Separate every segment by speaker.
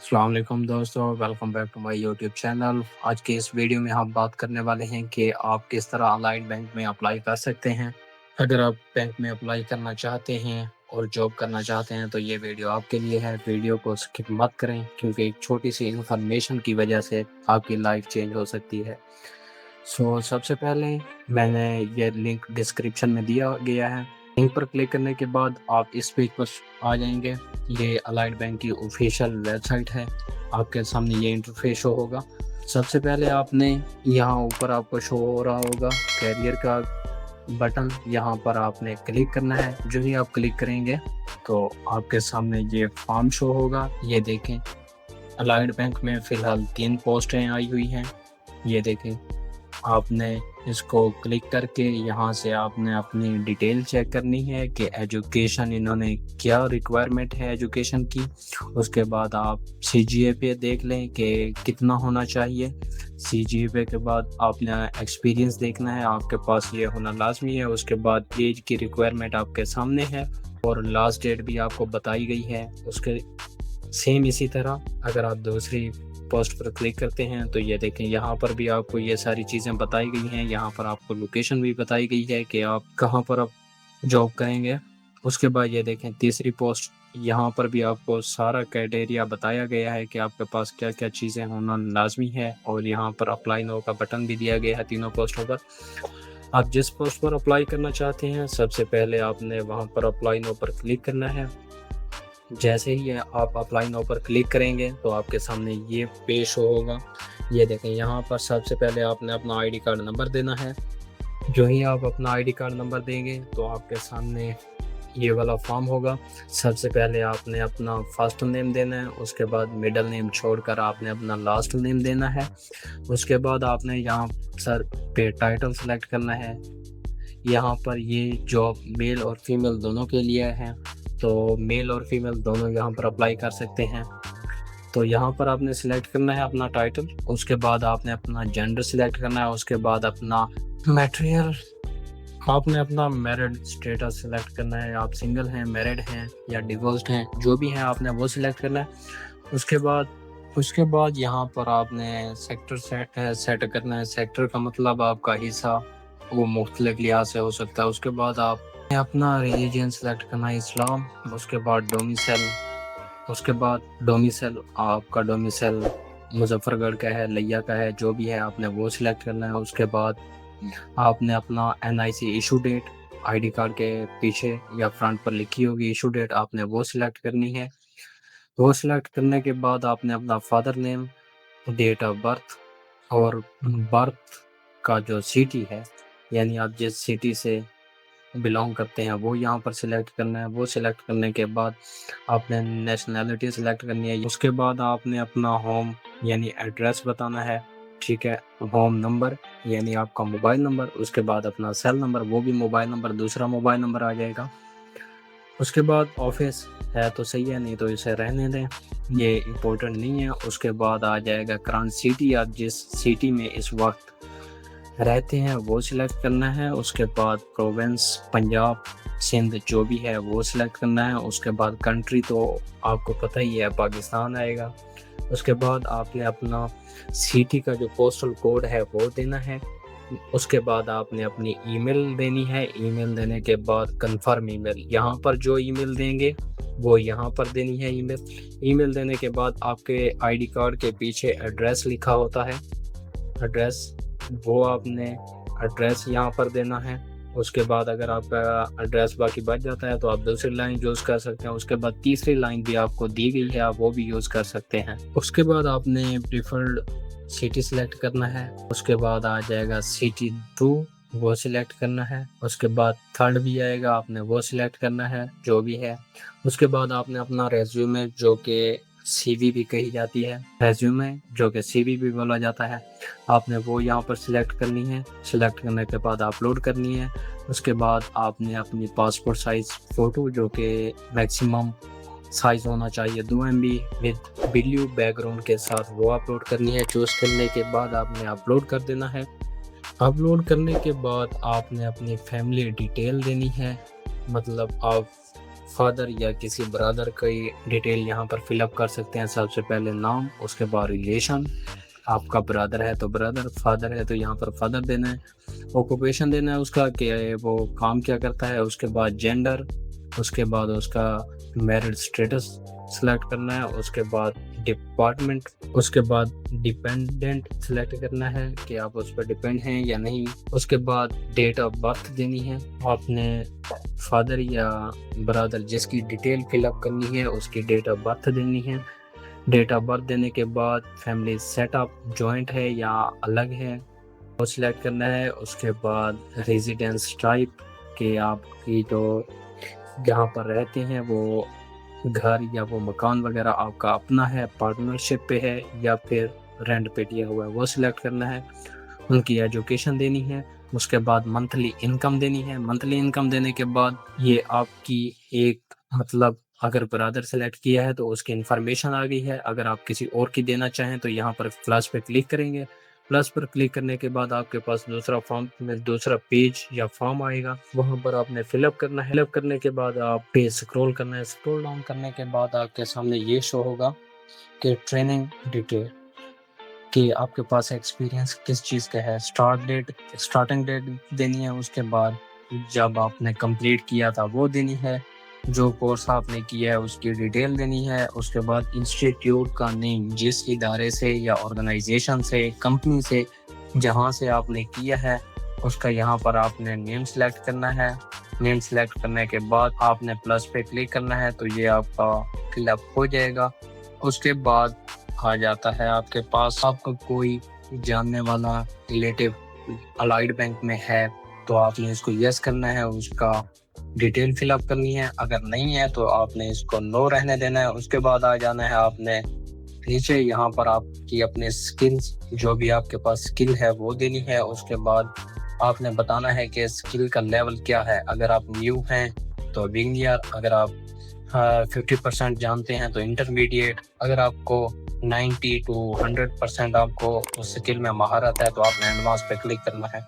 Speaker 1: السلام علیکم دوستو، welcome back to my YouTube channel. آج کے اس ویڈیو میں ہم بات کرنے والے ہیں کہ آپ کس طرح آن لائن بینک میں اپلائی کر سکتے ہیں۔ اگر آپ بینک میں اپلائی کرنا چاہتے ہیں اور جاب کرنا چاہتے ہیں تو یہ ویڈیو آپ کے لیے ہے۔ ویڈیو کو سکپ مت کریں کیونکہ ایک چھوٹی سی انفارمیشن کی وجہ سے آپ کی لائف چینج ہو سکتی ہے۔ سب سے پہلے میں نے یہ لنک ڈسکرپشن میں دیا گیا ہے، لنک پر کلک کرنے کے بعد آپ اس پیج پر آ جائیں گے۔ یہ الائٹ بینک کی آفیشیل ویب سائٹ ہے، آپ کے سامنے یہ انٹرفیس شو ہوگا۔ سب سے پہلے آپ نے یہاں اوپر آپ کو شو ہو رہا ہوگا کیریئر کا بٹن، یہاں پر آپ نے کلک کرنا ہے۔ جو ہی آپ کلک کریں گے تو آپ کے سامنے یہ فارم شو ہوگا۔ یہ دیکھیں الائٹ بینک میں فی الحال 3 پوسٹیں آئی ہوئی ہیں، یہ دیکھیں۔ آپ نے اس کو کلک کر کے یہاں سے آپ نے اپنی ڈیٹیل چیک کرنی ہے کہ ایجوکیشن انہوں نے کیا ریکوائرمنٹ ہے ایجوکیشن کی۔ اس کے بعد آپ سی جی اے پہ دیکھ لیں کہ کتنا ہونا چاہیے۔ سی جی اے پہ کے بعد آپ نے ایکسپیرینس دیکھنا ہے، آپ کے پاس یہ ہونا لازمی ہے۔ اس کے بعد ایج کی ریکوائرمنٹ آپ کے سامنے ہے اور لاسٹ ڈیٹ بھی آپ کو بتائی گئی ہے۔ اس کے سیم اسی طرح اگر آپ دوسری پوسٹ پر کلک کرتے ہیں تو یہ دیکھیں یہاں پر بھی آپ کو یہ ساری چیزیں بتائی گئی ہیں۔ یہاں پر آپ کو لوکیشن بھی بتائی گئی ہے کہ آپ کہاں پر آپ جاب کریں گے۔ اس کے بعد یہ دیکھیں تیسری پوسٹ، یہاں پر بھی آپ کو سارا کرائٹیریا بتایا گیا ہے کہ آپ کے پاس کیا کیا چیزیں ہونا لازمی ہے، اور یہاں پر اپلائی نو کا بٹن بھی دیا گیا ہے تینوں پوسٹوں پر۔ آپ جس پوسٹ پر اپلائی کرنا چاہتے ہیں سب سے پہلے آپ نے وہاں پر اپلائی نو پر کلک کرنا ہے۔ جیسے ہی آپ اپلائی نو پر کلک کریں گے تو آپ کے سامنے یہ پیج شو ہوگا۔ یہ دیکھیں یہاں پر سب سے پہلے آپ نے اپنا آئی ڈی کارڈ نمبر دینا ہے۔ جو ہی آپ اپنا آئی ڈی کارڈ نمبر دیں گے تو آپ کے سامنے یہ والا فارم ہوگا۔ سب سے پہلے آپ نے اپنا فرسٹ نیم دینا ہے، اس کے بعد مڈل نیم چھوڑ کر آپ نے اپنا لاسٹ نیم دینا ہے۔ اس کے بعد آپ نے یہاں سر پہ ٹائٹل سلیکٹ کرنا ہے۔ یہاں پر یہ جاب میل اور فیمیل دونوں کے لیے ہے، تو میل اور فیمیل دونوں یہاں پر اپلائی کر سکتے ہیں۔ تو یہاں پر آپ نے سلیکٹ کرنا ہے اپنا ٹائٹل، اس کے بعد آپ نے اپنا جینڈر سلیکٹ کرنا ہے، اس کے بعد اپنا میٹریل، آپ نے اپنا میرڈ سٹیٹس سلیکٹ کرنا ہے، آپ سنگل ہیں، میرڈ ہیں یا ڈیورسڈ ہیں، جو بھی ہیں آپ نے وہ سلیکٹ کرنا ہے۔ اس کے بعد یہاں پر آپ نے سیکٹر سیٹ کرنا ہے۔ سیکٹر کا مطلب آپ کا حصہ وہ مختلف لحاظ سے ہو سکتا ہے۔ اس کے بعد آپ نے اپنا ریلیجن سلیکٹ کرنا ہے اسلام۔ اس کے بعد ڈومیسل آپ کا ڈومیسل مظفر گڑھ کا ہے، لیا کا ہے، جو بھی ہے آپ نے وہ سلیکٹ کرنا ہے۔ اس کے بعد آپ نے اپنا N I C issue date, I D card کے پیچھے یا فرنٹ پر لکھی ہوگی ایشو ڈیٹ، آپ نے وہ سلیکٹ کرنی ہے۔ وہ سلیکٹ کرنے کے بعد آپ نے اپنا father name, date of birth اور برتھ کا جو سٹی ہے، یعنی آپ جس سٹی سے بلانگ کرتے ہیں وہ یہاں پر سلیکٹ کرنا ہے۔ وہ سلیکٹ کرنے کے بعد آپ نے نیشنلٹی سلیکٹ کرنی ہے۔ اس کے بعد آپ نے اپنا ہوم یعنی ایڈریس بتانا ہے، ٹھیک ہے، ہوم نمبر یعنی آپ کا موبائل نمبر، اس کے بعد اپنا سیل نمبر، وہ بھی موبائل نمبر، دوسرا موبائل نمبر آ جائے گا۔ اس کے بعد آفس ہے تو صحیح ہے، نہیں تو اسے رہنے دیں، یہ امپورٹنٹ نہیں ہے۔ اس کے بعد آ جائے گا کرنٹ سٹی، آپ جس سٹی میں اس وقت رہتے ہیں وہ سلیکٹ کرنا ہے۔ اس کے بعد پروونس پنجاب سندھ جو بھی ہے وہ سلیکٹ کرنا ہے۔ اس کے بعد کنٹری تو آپ کو پتہ ہی ہے پاکستان آئے گا۔ اس کے بعد آپ نے اپنا سٹی کا جو پوسٹل کوڈ ہے وہ دینا ہے۔ اس کے بعد آپ نے اپنی ای میل دینی ہے۔ ای میل دینے کے بعد کنفرم ای میل، یہاں پر جو ای میل دیں گے وہ یہاں پر دینی ہے ای میل دینے کے بعد آپ کے آئی ڈی کارڈ کے پیچھے ایڈریس لکھا ہوتا ہے، ایڈریس وہ آپ نے ایڈریس یہاں پر دینا ہے۔ اس کے بعد اگر آپ کا ایڈریس باقی بچ جاتا ہے تو آپ دوسری لائن یوز کر سکتے ہیں۔ اس کے بعد تیسری لائن بھی آپ کو دی گئی ہے، آپ وہ بھی یوز کر سکتے ہیں۔ اس کے بعد آپ نے پریفرڈ سٹی سلیکٹ کرنا ہے۔ اس کے بعد آ جائے گا سٹی 2، وہ سلیکٹ کرنا ہے۔ اس کے بعد تھرڈ بھی آئے گا، آپ نے وہ سلیکٹ کرنا ہے جو بھی ہے۔ اس کے بعد آپ نے اپنا ریزیومے جو کہ سی وی بھی کہی جاتی ہے، ریزیومے جو کہ سی وی بھی بولا جاتا ہے، آپ نے وہ یہاں پر سلیکٹ کرنی ہے۔ سلیکٹ کرنے کے بعد اپلوڈ کرنی ہے۔ اس کے بعد آپ نے اپنی پاسپورٹ سائز فوٹو جو کہ میکسیمم سائز ہونا چاہیے 2 MB with blue back ground کے ساتھ، وہ اپلوڈ کرنی ہے۔ چوز کرنے کے بعد آپ نے اپلوڈ کر دینا ہے۔ اپلوڈ کرنے کے بعد آپ نے اپنی فیملی ڈیٹیل دینی ہے، مطلب آپ فادر یا کسی برادر کی ڈیٹیل یہاں پر فل اپ کر سکتے ہیں۔ سب سے پہلے نام، اس کے بعد ریلیشن، آپ کا برادر ہے تو برادر، فادر ہے تو یہاں پر فادر دینا ہے، اوکوپیشن دینا ہے اس کا کہ وہ کام کیا کرتا ہے، اس کے بعد جینڈر، اس کے بعد اس کا میرڈ سٹیٹس سلیکٹ کرنا ہے، اس کے بعد ڈپارٹمنٹ، اس کے بعد ڈیپینڈنٹ سلیکٹ کرنا ہے کہ آپ اس پر ڈیپینڈ ہیں یا نہیں، اس کے بعد ڈیٹ آف برتھ دینی ہے، آپ نے فادر یا برادر جس کی ڈیٹیل فل اپ کرنی ہے اس کی ڈیٹ آف برتھ دینی ہے۔ ڈیٹ آف برتھ دینے کے بعد فیملی سیٹ اپ جوائنٹ ہے یا الگ ہے وہ سلیکٹ کرنا ہے۔ اس کے بعد ریزیڈنس ٹائپ کہ آپ کی جو جہاں پر رہتے ہیں وہ گھر یا وہ مکان وغیرہ آپ کا اپنا ہے، پارٹنرشپ پہ ہے یا پھر رینٹ پہ لیا ہوا ہے، وہ سلیکٹ کرنا ہے۔ ان کی ایجوکیشن دینی ہے، اس کے بعد منتھلی انکم دینی ہے۔ منتھلی انکم دینے کے بعد یہ آپ کی ایک اگر برادر سلیکٹ کیا ہے تو اس کی انفارمیشن آ گئی ہے۔ اگر آپ کسی اور کی دینا چاہیں تو یہاں پر پلس پہ کلک کریں گے، پلس پر کلک کرنے کے بعد آپ کے پاس دوسرا پیج یا فارم آئے گا، وہاں پر آپ نے فل اپ کرنا ہے۔ فل اپ کرنے کے بعد آپ پہ سکرول کرنا ہے، سکرول ڈاؤن کرنے کے بعد آپ کے سامنے یہ شو ہوگا کہ ٹریننگ ڈیٹیل کہ آپ کے پاس ایکسپیرینس کس چیز کا ہے، اسٹارٹنگ ڈیٹ دینی ہے، اس کے بعد جب آپ نے کمپلیٹ کیا تھا وہ دینی ہے، جو کورس آپ نے کیا ہے اس کی ڈیٹیل دینی ہے، اس کے بعد انسٹیٹیوٹ کا نیم، جس ادارے سے یا آرگنائزیشن سے، کمپنی سے جہاں سے آپ نے کیا ہے اس کا یہاں پر آپ نے نیم سلیکٹ کرنا ہے۔ نیم سلیکٹ کرنے کے بعد آپ نے پلس پہ کلک کرنا ہے تو یہ آپ کا فل اپ ہو جائے گا۔ اس کے بعد آ جاتا ہے آپ کے پاس آپ کا کوئی جاننے والا ریلیٹیو الائڈ بینک میں ہے تو آپ نے اس کو یس کرنا ہے، اس کا ڈیٹیل فل اپ کرنی ہے، اگر نہیں ہے تو آپ نے اس کو نو رہنے دینا ہے۔ اس کے بعد آ جانا ہے آپ نے نیچے، یہاں پر آپ کی اپنے سکلز جو بھی آپ کے پاس سکل ہے وہ دینی ہے۔ اس کے بعد آپ نے بتانا ہے کہ سکل کا لیول کیا ہے، اگر آپ نیو ہیں تو بگنر، اگر آپ 50% جانتے ہیں تو انٹرمیڈیٹ، اگر آپ کو 90 to 100% آپ کو اس سکل میں مہارت ہے تو آپ نے ایڈوانس پہ کلک کرنا ہے۔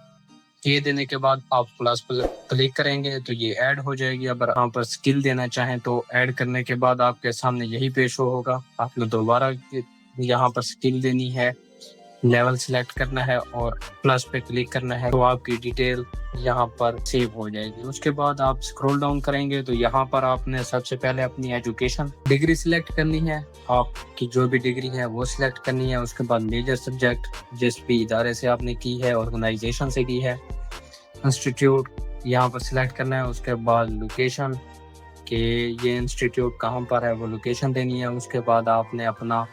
Speaker 1: یہ دینے کے بعد آپ پلس پر کلک کریں گے تو یہ ایڈ ہو جائے گی۔ اگر آپ پر سکل دینا چاہیں تو ایڈ کرنے کے بعد آپ کے سامنے یہی پیش ہوگا، آپ نے دوبارہ یہاں پر سکل دینی ہے، لیول سلیکٹ کرنا ہے اور پلس پہ کلک کرنا ہے تو آپ کی ڈیٹیل یہاں پر سیو ہو جائے گی۔ اس کے بعد آپ سکرول ڈاؤن کریں گے تو یہاں پر آپ نے سب سے پہلے اپنی ایجوکیشن ڈگری سلیکٹ کرنی ہے، آپ کی جو بھی ڈگری ہے وہ سلیکٹ کرنی ہے۔ اس کے بعد میجر سبجیکٹ جس بھی ادارے سے آپ نے کی ہے، آرگنائزیشن سے کی ہے، انسٹیٹیوٹ یہاں پر سلیکٹ کرنا ہے۔ اس کے بعد لوکیشن کہ یہ انسٹیٹیوٹ کہاں پر ہے وہ لوکیشن دینی ہے۔ اس کے بعد آپ نے اپنا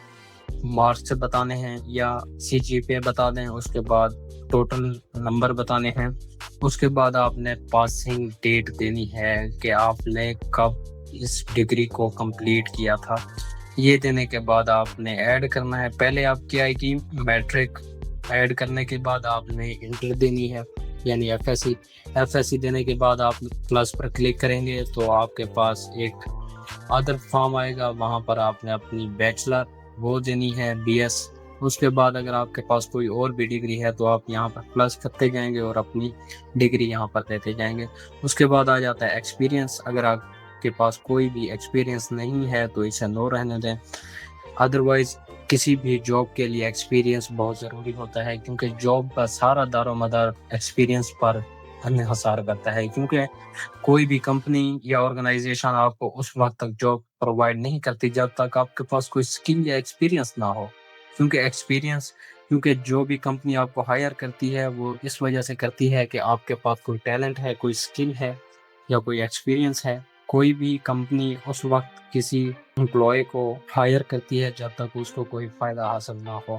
Speaker 1: مارکس بتانے ہیں یا سی جی پی بتا دیں، اس کے بعد ٹوٹل نمبر بتانے ہیں۔ اس کے بعد آپ نے پاسنگ ڈیٹ دینی ہے کہ آپ نے کب اس ڈگری کو کمپلیٹ کیا تھا۔ یہ دینے کے بعد آپ نے ایڈ کرنا ہے، پہلے آپ کی آئے گی میٹرک، ایڈ کرنے کے بعد آپ نے انٹر دینی ہے یعنی ایف ایس سی دینے کے بعد آپ پلس پر کلک کریں گے تو آپ کے پاس ایک ادر فارم آئے گا، وہاں پر آپ نے اپنی بیچلر وہ دینی ہے، بی ایس۔ اس کے بعد اگر آپ کے پاس کوئی اور بھی ڈگری ہے تو آپ یہاں پر پلس کرتے جائیں گے اور اپنی ڈگری یہاں پر دیتے جائیں گے۔ اس کے بعد آ جاتا ہے ایکسپیرینس، اگر آپ کے پاس کوئی بھی ایکسپیرینس نہیں ہے تو اسے نو رہنے دیں، ادروائز کسی بھی جاب کے لیے ایکسپیرینس بہت ضروری ہوتا ہے کیونکہ جاب کا سارا دار و مدار ایکسپیرینس پر انحصار کرتا ہے، کیونکہ کوئی بھی کمپنی یا آرگنائزیشن آپ کو اس وقت تک جاب پرووائڈ نہیں کرتی جب تک آپ کے پاس کوئی اسکل یا ایکسپیرینس نہ ہو، کیونکہ جو بھی کمپنی آپ کو ہائر کرتی ہے وہ اس وجہ سے کرتی ہے کہ آپ کے پاس کوئی ٹیلنٹ ہے، کوئی اسکل ہے یا کوئی ایکسپیرینس ہے۔ کوئی بھی کمپنی اس وقت کسی امپلائی کو ہائر کرتی ہے جب تک اس کو کوئی فائدہ حاصل نہ ہو۔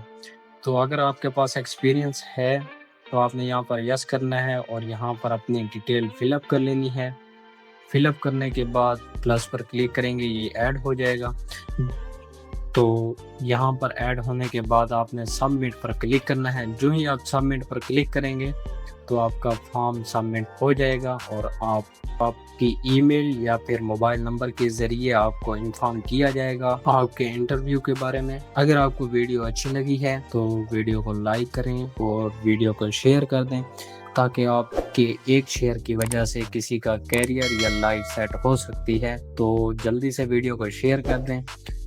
Speaker 1: تو اگر آپ کے پاس ایکسپیرینس ہے تو آپ نے یہاں پر یس کرنا ہے اور یہاں پر اپنی ڈیٹیل فل اپ کر لینی ہے۔ فل اپ کرنے کے بعد پلس پر کلک کریں گے، یہ ایڈ ہو جائے گا۔ تو یہاں پر ایڈ ہونے کے بعد آپ نے سبمٹ پر کلک کرنا ہے۔ جو ہی آپ سبمٹ پر کلک کریں گے تو آپ کا فارم سبمٹ ہو جائے گا اور آپ کی ای میل یا پھر موبائل نمبر کے ذریعے آپ کو انفارم کیا جائے گا آپ کے انٹرویو کے بارے میں۔ اگر آپ کو ویڈیو اچھی لگی ہے تو ویڈیو کو لائک کریں اور ویڈیو کو شیئر کر دیں۔ تاکہ آپ کے ایک شیئر کی وجہ سے کسی کا کیریئر یا لائف سیٹ ہو سکتی ہے۔ تو جلدی سے ویڈیو کو شیئر کر دیں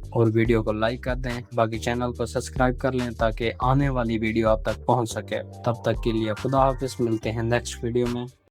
Speaker 1: اور ویڈیو کو لائک کر دیں، باقی چینل کو سبسکرائب کر لیں تاکہ آنے والی ویڈیو آپ تک پہنچ سکے۔ تب تک کے لیے خدا حافظ، ملتے ہیں نیکسٹ ویڈیو میں۔